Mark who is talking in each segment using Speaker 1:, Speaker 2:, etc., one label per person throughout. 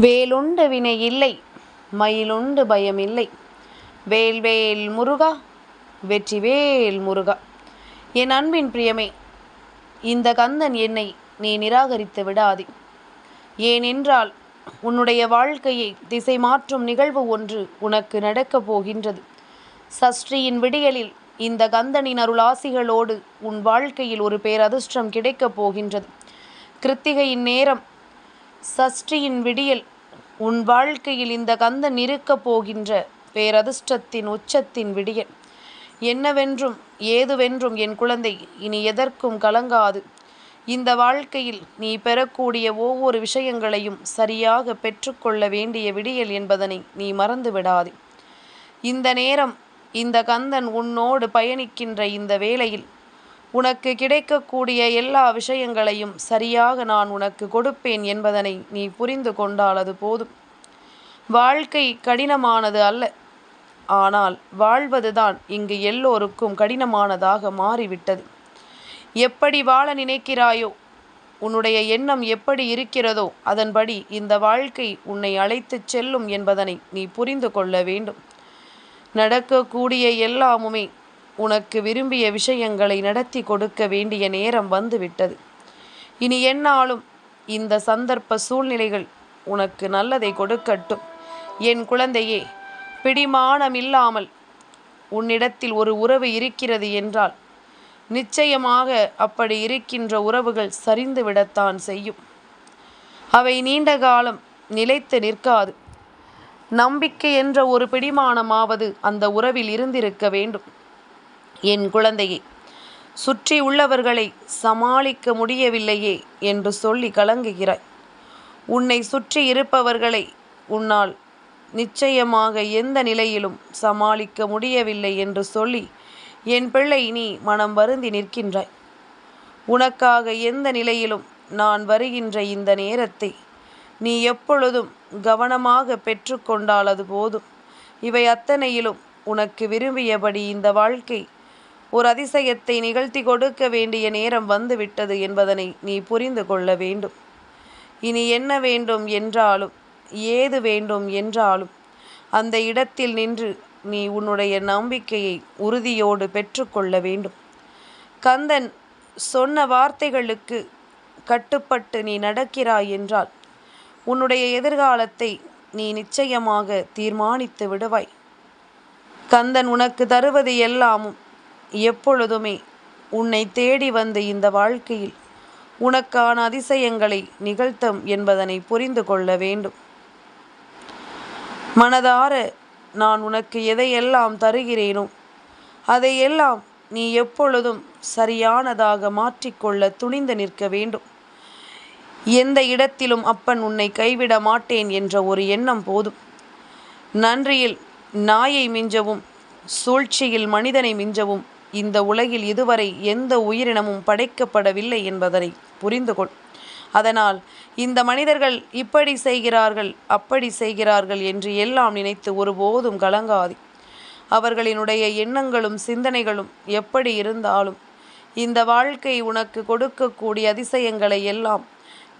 Speaker 1: வேலுண்டு வினை இல்லை, மயிலுண்டு பயம் இல்லை. வேல்வேல் முருகா, வெற்றிவேல் முருகா. என் அன்பின் பிரியமே, இந்த கந்தன் என்னை நீ நிராகரித்து விடாதே. ஏனென்றால் உன்னுடைய வாழ்க்கையை திசை மாற்றும் நிகழ்வு ஒன்று உனக்கு நடக்கப் போகின்றது. சஷ்டியின் விடியலில் இந்த கந்தனின் அருளாசிகளோடு உன் வாழ்க்கையில் ஒரு பேரதிர்ஷ்டம் கிடைக்கப் போகின்றது. கிருத்திகையின் நேரம், சஷ்டியின் விடியல், உன் வாழ்க்கையில் இந்த கந்தன் இருக்கப் போகின்ற பேரதிர்ஷ்டத்தின் உச்சத்தின் விடியல். என்னவென்றும் ஏதுவென்றும் என் குழந்தை இனி எதற்கும் கலங்காது. இந்த வாழ்க்கையில் நீ பெறக்கூடிய ஒவ்வொரு விஷயங்களையும் சரியாக பெற்றுக்கொள்ள வேண்டிய விடியல் என்பதனை நீ மறந்து விடாதே. இந்த நேரம், இந்த கந்தன் உன்னோடு பயணிக்கின்ற இந்த வேளையில் உனக்கு கிடைக்கக்கூடிய எல்லா விஷயங்களையும் சரியாக நான் உனக்கு கொடுப்பேன் என்பதனை நீ புரிந்து கொண்டால் அது போதும். வாழ்க்கை கடினமானது அல்ல, ஆனால் வாழ்வதுதான் இங்கு எல்லோருக்கும் கடினமானதாக மாறிவிட்டது. எப்படி வாழ நினைக்கிறாயோ, உன்னுடைய எண்ணம் எப்படி இருக்கிறதோ அதன்படி இந்த வாழ்க்கை உன்னை அழைத்துச் செல்லும் என்பதனை நீ புரிந்து கொள்ள வேண்டும். நடக்கக்கூடிய எல்லாமுமே உனக்கு விரும்பிய விஷயங்களை நடத்தி கொடுக்க வேண்டிய நேரம் வந்துவிட்டது. இனி என்னாலும் இந்த சந்தர்ப்ப சூழ்நிலைகள் உனக்கு நல்லதை கொடுக்கட்டும். என் குழந்தையே, பிடிமானம் இல்லாமல் உன்னிடத்தில் ஒரு உறவு இருக்கிறது என்றால் நிச்சயமாக அப்படி இருக்கின்ற உறவுகள் சரிந்து விடத்தான் செய்யும். அவை நீண்ட காலம் நிலைத்து நிற்காது. நம்பிக்கை என்ற ஒரு பிடிமானமாவது அந்த உறவில் இருந்திருக்க வேண்டும். என் குழந்தையே, சுற்றி உள்ளவர்களை சமாளிக்க முடியவில்லையே என்று சொல்லி கலங்குகிறாய். உன்னை சுற்றி இருப்பவர்களை உன்னால் நிச்சயமாக எந்த நிலையிலும் சமாளிக்க முடியவில்லை என்று சொல்லி என் பிள்ளை நீ மனம் வருந்தி நிற்கின்றாய். உனக்காக எந்த நிலையிலும் நான் வருகின்ற இந்த நேரத்தை நீ எப்பொழுதும் கவனமாக பெற்றுக்கொண்டால் அது போதும். இவை அத்தனையிலும் உனக்கு விரும்பியபடி இந்த வாழ்க்கை ஒரு அதிசயத்தை நிகழ்த்தி கொடுக்க வேண்டிய நேரம் வந்துவிட்டது என்பதனை நீ புரிந்து கொள்ள வேண்டும். இனி என்ன வேண்டும் என்றாலும், ஏது வேண்டும் என்றாலும் அந்த இடத்தில் நின்று நீ உன்னுடைய நம்பிக்கையை உறுதியோடு பெற்றுக்கொள்ள வேண்டும். கந்தன் சொன்ன வார்த்தைகளுக்கு கட்டுப்பட்டு நீ நடக்கிறாய் என்றால் உன்னுடைய எதிர்காலத்தை நீ நிச்சயமாக தீர்மானித்து விடுவாய். கந்தன் உனக்கு தருவது எல்லாமும் எப்பொழுதுமே உன்னை தேடி வந்து இந்த வாழ்க்கையில் உனக்கான அதிசயங்களை நிகழ்த்தும் என்பதனை புரிந்து கொள்ள வேண்டும். மனதார நான் உனக்கு எதையெல்லாம் தருகிறேனோ அதையெல்லாம் நீ எப்பொழுதும் சரியானதாக மாற்றிக்கொள்ள துணிந்து நிற்க வேண்டும். எந்த இடத்திலும் அப்பன் உன்னை கைவிட மாட்டேன் என்ற ஒரு எண்ணம் போதும். நன்றியில் நாயை மிஞ்சவும், சூழ்ச்சியில் மனிதனை மிஞ்சவும் இந்த உலகில் இதுவரை எந்த உயிரினமும் படைக்கப்படவில்லை என்பதனை புரிந்து கொள். அதனால் இந்த மனிதர்கள் இப்படி செய்கிறார்கள், அப்படி செய்கிறார்கள் என்று எல்லாம் நினைத்து ஒருபோதும் கலங்காதே. அவர்களினுடைய எண்ணங்களும் சிந்தனைகளும் எப்படி இருந்தாலும் இந்த வாழ்க்கை உனக்கு கொடுக்கக்கூடிய அதிசயங்களை எல்லாம்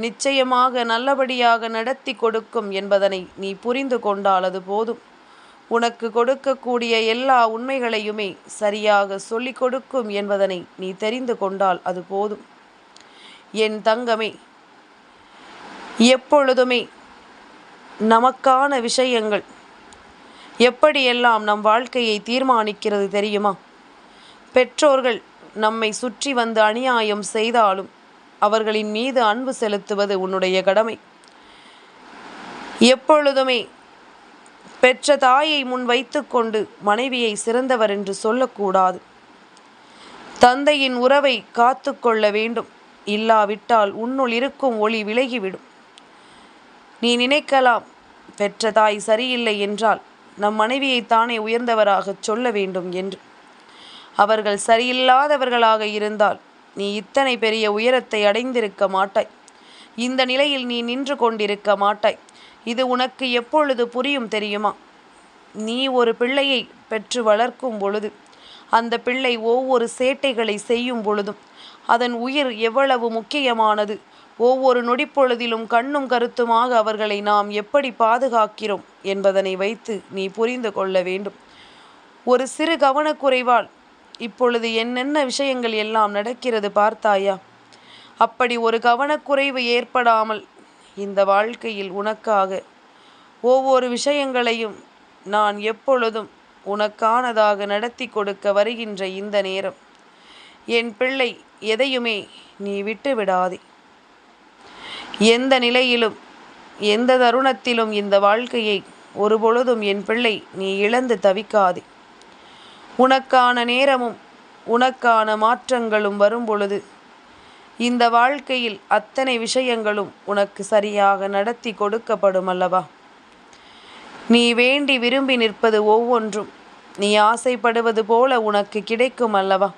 Speaker 1: நிச்சயமாக நல்லபடியாக நடத்தி கொடுக்கும் என்பதனை நீ புரிந்து கொண்டால் அது போதும். உனக்கு கொடுக்கக்கூடிய எல்லா உண்மைகளையுமே சரியாக சொல்லிக் கொடுக்கும் என்பதனை நீ தெரிந்து கொண்டால் அது போதும். என் தங்கமே, எப்பொழுதுமே நமக்கான விஷயங்கள் எப்படியெல்லாம் நம் வாழ்க்கையை தீர்மானிக்கிறது தெரியுமா? பெற்றோர்கள் நம்மை சுற்றி வந்து அநியாயம் செய்தாலும் அவர்களின் மீது அன்பு செலுத்துவது உன்னுடைய கடமை. எப்பொழுதுமே பெற்ற தாயை முன் வைத்து கொண்டு மனைவியை சிறந்தவர் என்று சொல்லக்கூடாது. தந்தையின் உறவை காத்து கொள்ள வேண்டும். இல்லாவிட்டால் உன்னுள் இருக்கும் ஒளி விலகிவிடும். நீ நினைக்கலாம், பெற்ற தாய் சரியில்லை என்றால் நம் மனைவியைத்தானே உயர்ந்தவராக சொல்ல வேண்டும் என்று. அவர்கள் சரியில்லாதவர்களாக இருந்தால் நீ இத்தனை பெரிய உயரத்தை அடைந்திருக்க மாட்டாய். இந்த நிலையில் நீ நின்று கொண்டிருக்க மாட்டாய். இது உனக்கு எப்பொழுது புரியும் தெரியுமா? நீ ஒரு பிள்ளையை பெற்று வளர்க்கும் பொழுது அந்த பிள்ளை ஒவ்வொரு சேட்டைகளை செய்யும் பொழுதும் அதன் உயிர் எவ்வளவு முக்கியமானது, ஒவ்வொரு நொடிப்பொழுதிலும் கண்ணும் கருத்துமாக அவர்களை நாம் எப்படி பாதுகாக்கிறோம் என்பதனை வைத்து நீ புரிந்து கொள்ள வேண்டும். ஒரு சிறு கவனக்குறைவால் இப்பொழுது என்னென்ன விஷயங்கள் எல்லாம் நடக்கிறது பார்த்தாயா? அப்படி ஒரு கவனக்குறைவு ஏற்படாமல் இந்த வாழ்க்கையில் உனக்காக ஒவ்வொரு விஷயங்களையும் நான் எப்பொழுதும் உனக்கானதாக நடத்தி கொடுக்க வருகின்ற இந்த நேரம், என் பிள்ளை, எதையுமே நீ விட்டு விடாதே. எந்த நிலையிலும் எந்த தருணத்திலும் இந்த வாழ்க்கையை ஒருபொழுதும் என் பிள்ளை நீ இழந்து தவிக்காதே. உனக்கான நேரமும் உனக்கான மாற்றங்களும் வரும் பொழுது இந்த வாழ்க்கையில் அத்தனை விஷயங்களும் உனக்கு சரியாக நடத்தி கொடுக்கப்படும் அல்லவா? நீ வேண்டி விரும்பி நிற்பது ஒவ்வொன்றும் நீ ஆசைப்படுவது போல உனக்கு கிடைக்கும் அல்லவா?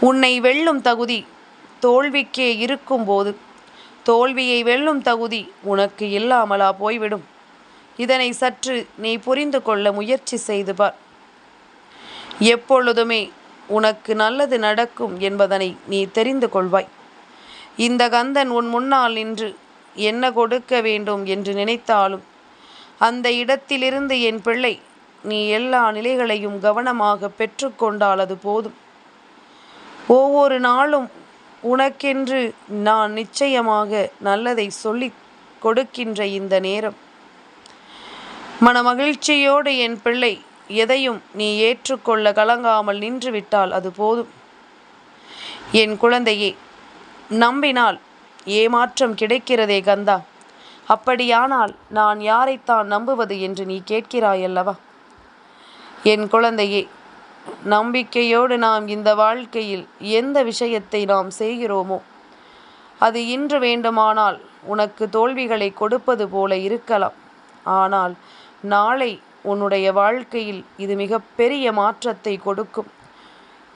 Speaker 1: உன்னை வெல்லும் தகுதி தோல்விக்கே இருக்கும்போது தோல்வியை வெல்லும் தகுதி உனக்கு இல்லாமலா போய்விடும்? இதனை சற்று நீ புரிந்து கொள்ள முயற்சி செய்து பார். எப்பொழுதுமே உனக்கு நல்லது நடக்கும் என்பதனை நீ தெரிந்து கொள்வாய். இந்த கந்தன் உன் முன்னால் நின்று என்ன கொடுக்க வேண்டும் என்று நினைத்தாலும் அந்த இடத்திலிருந்து என் பிள்ளை நீ எல்லா நிலைகளையும் கவனமாக பெற்றுக்கொண்டால் அது போதும். ஒவ்வொரு நாளும் உனக்கென்று நான் நிச்சயமாக நல்லதை சொல்லி கொடுக்கின்ற இந்த நேரம், மனமகிழ்ச்சியோடு என் பிள்ளை எதையும் நீ ஏற்றுக்கொள்ள கலங்காமல் நின்று விட்டால் அது போதும். என் குழந்தையே, நம்பினால் ஏமாற்றம் கிடைக்கிறதே கந்தா. அப்படியானால் நான் யாரைத்தான் நம்புவது என்று நீ கேட்கிறாயல்லவா? என் குழந்தையே, நம்பிக்கையோடு நாம் இந்த வாழ்க்கையில் எந்த விஷயத்தை நாம் செய்கிறோமோ அது இன்று வேண்டுமானால் உனக்கு தோல்விகளை கொடுப்பது போல இருக்கலாம். ஆனால் நாளை உன்னுடைய வாழ்க்கையில் இது மிகப்பெரிய மாற்றத்தை கொடுக்கும்.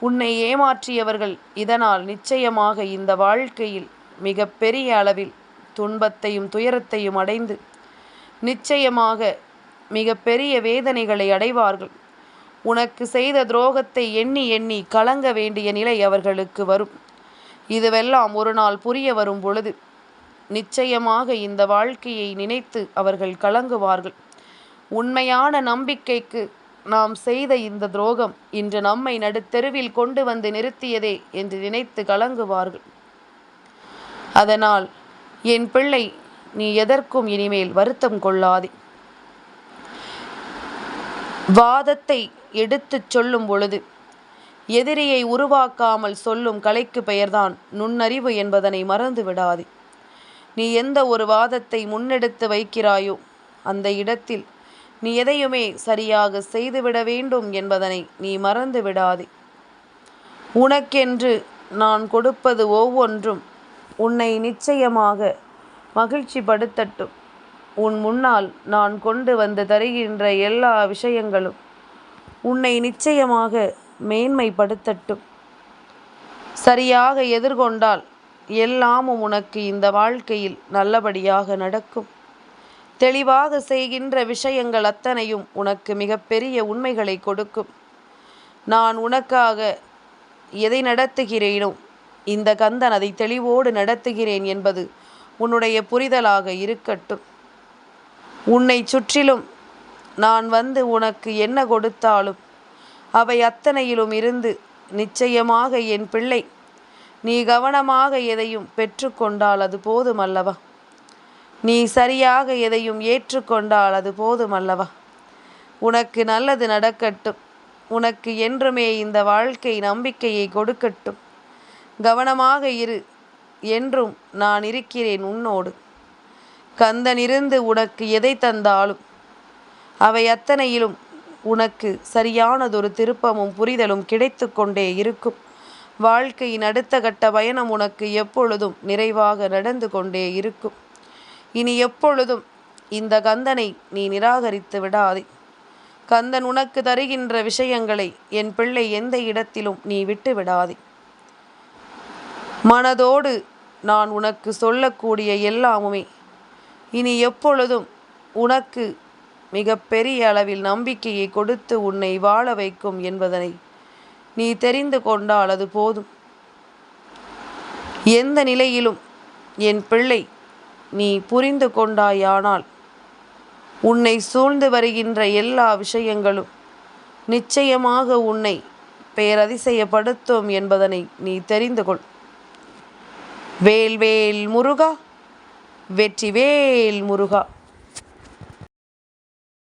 Speaker 1: உன்னை ஏமாற்றியவர்கள் இதனால் நிச்சயமாக இந்த வாழ்க்கையில் மிகப்பெரிய அளவில் துன்பத்தையும் துயரத்தையும் அடைந்து நிச்சயமாக மிகப்பெரிய வேதனைகளை அடைவார்கள். உனக்கு செய்த துரோகத்தை எண்ணி எண்ணி கலங்க வேண்டிய நிலை அவர்களுக்கு வரும். இதுவெல்லாம் ஒரு நாள் புரிய வரும் பொழுது நிச்சயமாக இந்த வாழ்க்கையை நினைத்து அவர்கள் கலங்குவார்கள். உண்மையான நம்பிக்கைக்கு நாம் செய்த இந்த துரோகம் இன்று நம்மை நடுத்தெருவில் கொண்டு வந்து நிறுத்தியதே என்று நினைத்து கலங்குவார்கள். அதனால் என் பிள்ளை, நீ எதற்கும் இனிமேல் வருத்தம் கொள்ளாதே. வாதத்தை எடுத்துச் சொல்லும் பொழுது எதிரியை உருவாக்காமல் சொல்லும் கலைக்கு பெயர்தான் நுண்ணறிவு என்பதனை மறந்து விடாதே. நீ எந்த ஒரு வாதத்தை முன்னெடுத்து வைக்கிறாயோ அந்த இடத்தில் நீ எதையுமே சரியாக செய்துவிட வேண்டும் என்பதனை நீ மறந்து விடாதே. உனக்கென்று நான் கொடுப்பது ஒவ்வொன்றும் உன்னை நிச்சயமாக மகிழ்ச்சி படுத்தட்டும். உன் முன்னால் நான் கொண்டு வந்து தருகின்ற எல்லா விஷயங்களும் உன்னை நிச்சயமாக மேன்மைப்படுத்தட்டும். சரியாக எதிர்கொண்டால் எல்லாமும் உனக்கு இந்த வாழ்க்கையில் நல்லபடியாக நடக்கும். தெளிவாக செய்கின்ற விஷயங்கள் அத்தனையும் உனக்கு மிகப்பெரிய உண்மைகளை கொடுக்கும். நான் உனக்காக எதை நடத்துகிறேனோ இந்த கந்தன் அதை தெளிவோடு நடத்துகிறேன் என்பது உன்னுடைய புரிதலாக இருக்கட்டும். உன்னை சுற்றிலும் நான் வந்து உனக்கு என்ன கொடுத்தாலும் அவை அத்தனையிலும் இருந்து நிச்சயமாக என் பிள்ளை நீ கவனமாக எதையும் பெற்றுக்கொண்டால் அது போதுமல்லவா? நீ சரியாக எதையும் ஏற்றுக்கொண்டால் அது போதுமல்லவா? உனக்கு நல்லது நடக்கட்டும். உனக்கு என்றுமே இந்த வாழ்க்கை நம்பிக்கையை கொடுக்கட்டும். கவனமாக இரு. என்றும் நான் இருக்கிறேன் உன்னோடு. கந்தனிருந்து உனக்கு எதை தந்தாலும் அவை அத்தனையிலும் உனக்கு சரியானதொரு திருப்பமும் புரிதலும் கிடைத்து கொண்டே இருக்கும். வாழ்க்கையின் அடுத்த கட்ட பயணம் உனக்கு எப்பொழுதும் நிறைவாக நடந்து கொண்டே இருக்கும். இனி எப்பொழுதும் இந்த கந்தனை நீ நிராகரித்து விடாதே. கந்தன் உனக்கு தருகின்ற விஷயங்களை என் பிள்ளை எந்த இடத்திலும் நீ விட்டு விடாதே. மனதோடு நான் உனக்கு சொல்லக்கூடிய எல்லாமுமே இனி எப்பொழுதும் உனக்கு மிக பெரிய அளவில் நம்பிக்கையை கொடுத்து உன்னை வாழ வைக்கும் என்பதனை நீ தெரிந்து கொண்டால் அது போதும். எந்த நிலையிலும் என் பிள்ளை, நீ புரிந்து கொண்டாயானால் உன்னை சூழ்ந்து வருகின்ற எல்லா விஷயங்களும் நிச்சயமாக உன்னை பேரதிசயப்படுத்தும் என்பதனை நீ தெரிந்து கொள். வேல்வேல் முருகா, வெற்றிவேல் முருகா.